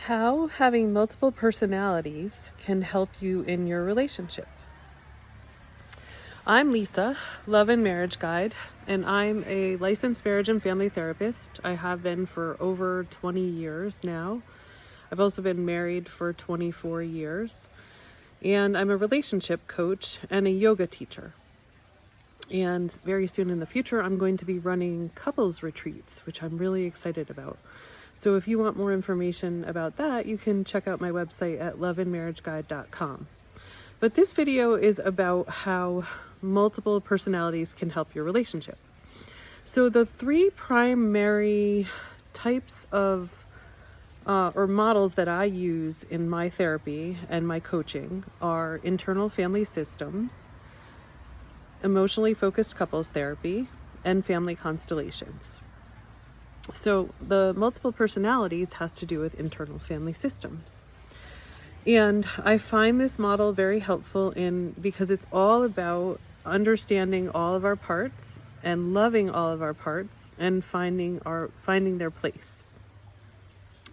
How having multiple personalities can help you in your relationship. I'm Lisa, Love and Marriage Guide, and I'm a licensed marriage and family therapist. I have been for over 20 years now. I've also been married for 24 years, and I'm a relationship coach and a yoga teacher. And very soon in the future, I'm going to be running couples retreats, which I'm really excited about. So if you want more information about that, you can check out my website at loveandmarriageguide.com. But this video is about how multiple personalities can help your relationship. So the three primary types of or models that I use in my therapy and my coaching are internal family systems, emotionally focused couples therapy, and family constellations. So the multiple personalities has to do with internal family systems. And I find this model very helpful because it's all about understanding all of our parts and loving all of our parts and finding their place.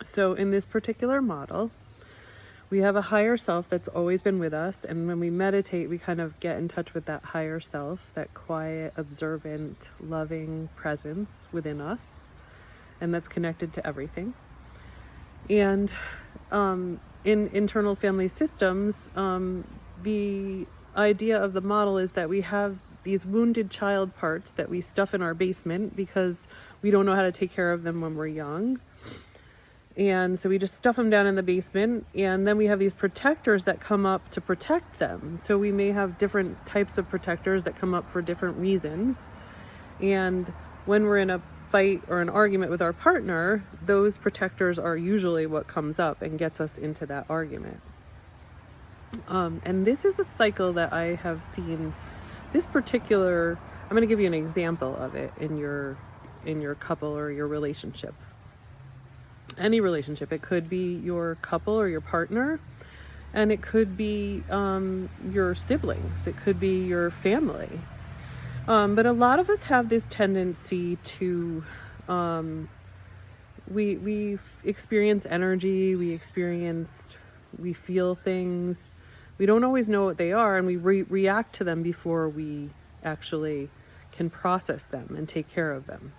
So in this particular model, we have a higher self that's always been with us, and when we meditate, we kind of get in touch with that higher self, that quiet, observant, loving presence within us, and that's connected to everything. And in internal family systems, the idea of the model is that we have these wounded child parts that we stuff in our basement because we don't know how to take care of them when we're young. And so we just stuff them down in the basement, and then we have these protectors that come up to protect them. So we may have different types of protectors that come up for different reasons. And when we're in a fight or an argument with our partner, those protectors are usually what comes up and gets us into that argument. And this is a cycle that I have seen. I'm going to give you an example of it in your couple or your relationship. Any relationship. It could be your couple or your partner, and it could be your siblings. It could be your family. But a lot of us have this tendency to, we experience energy, we feel things. We don't always know what they are, and we react to them before we actually can process them and take care of them.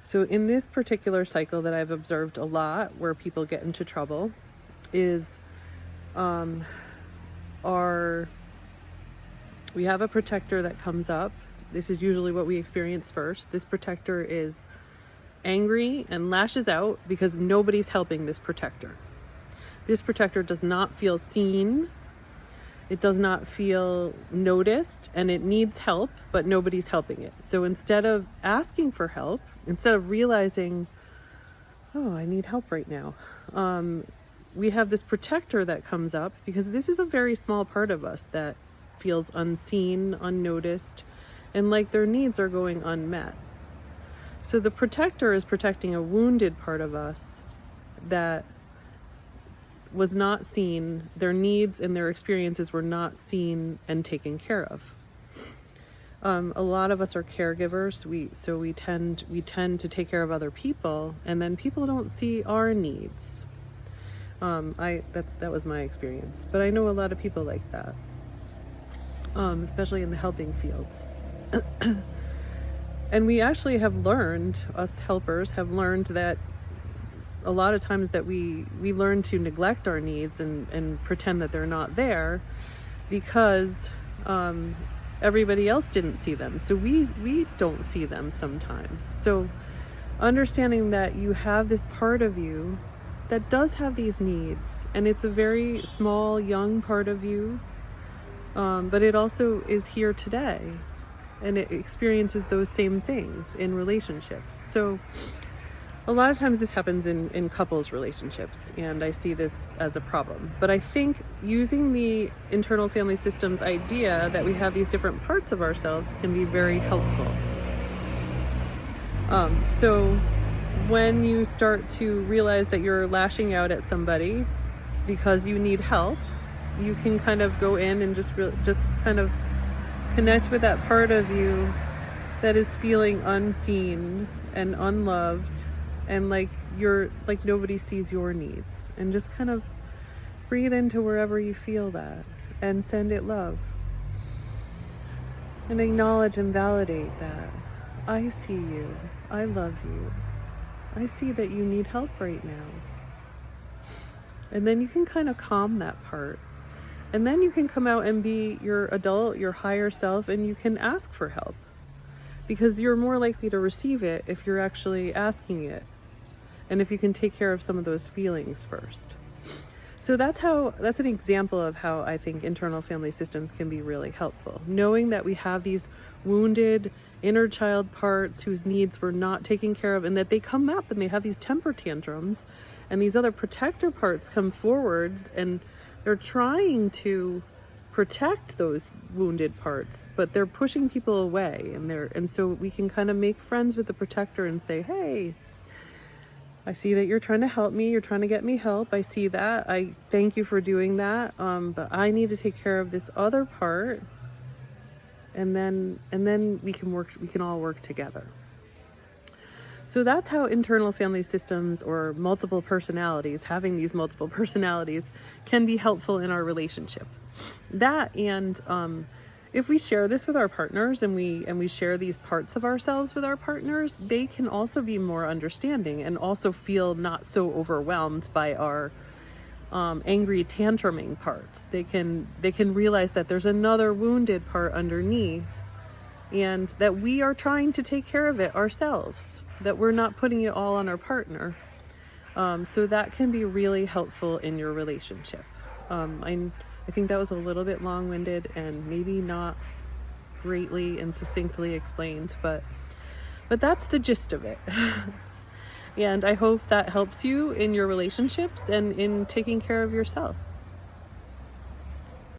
So in this particular cycle that I've observed a lot where people get into trouble is we have a protector that comes up. This is usually what we experience first. This protector is angry and lashes out because nobody's helping this protector. This protector does not feel seen. It does not feel noticed, and it needs help, but nobody's helping it. So instead of asking for help, instead of realizing, oh, I need help right now, we have this protector that comes up because this is a very small part of us that feels unseen, unnoticed, and like their needs are going unmet. So the protector is protecting a wounded part of us that was not seen. Their needs and their experiences were not seen and taken care of. A lot of us are caregivers. We tend to take care of other people, and then people don't see our needs. That was my experience, but I know a lot of people like that, especially in the helping fields. And we actually have learned, us helpers have learned that a lot of times that we learn to neglect our needs and pretend that they're not there because everybody else didn't see them. So we don't see them sometimes. So understanding that you have this part of you that does have these needs, and it's a very small, young part of you, but it also is here today, and it experiences those same things in relationship. So a lot of times this happens in couples relationships, and I see this as a problem. But I think using the internal family systems idea that we have these different parts of ourselves can be very helpful. So when you start to realize that you're lashing out at somebody because you need help, you can kind of go in and just kind of connect with that part of you that is feeling unseen and unloved and like you're like nobody sees your needs, and just kind of breathe into wherever you feel that and send it love and acknowledge and validate that I see you, I love you, I see that you need help right now. And then you can kind of calm that part, and then you can come out and be your adult, your higher self, and you can ask for help, because you're more likely to receive it if you're actually asking it, and if you can take care of some of those feelings first. So that's an example of how I think internal family systems can be really helpful. Knowing that we have these wounded inner child parts whose needs were not taken care of, and that they come up and they have these temper tantrums, and these other protector parts come forwards and they're trying to protect those wounded parts, but they're pushing people away, and so we can kind of make friends with the protector and say, hey, I see that you're trying to help me. You're trying to get me help. I see that. I thank you for doing that. But I need to take care of this other part, and then we can all work together. So that's how internal family systems, or multiple personalities, having these multiple personalities, can be helpful in our relationship. That, and if we share this with our partners, and we share these parts of ourselves with our partners, they can also be more understanding and also feel not so overwhelmed by our angry tantruming parts. They can realize that there's another wounded part underneath, and that we are trying to take care of it ourselves, that we're not putting it all on our partner. So that can be really helpful in your relationship. I think that was a little bit long-winded and maybe not greatly and succinctly explained, but that's the gist of it. And I hope that helps you in your relationships and in taking care of yourself.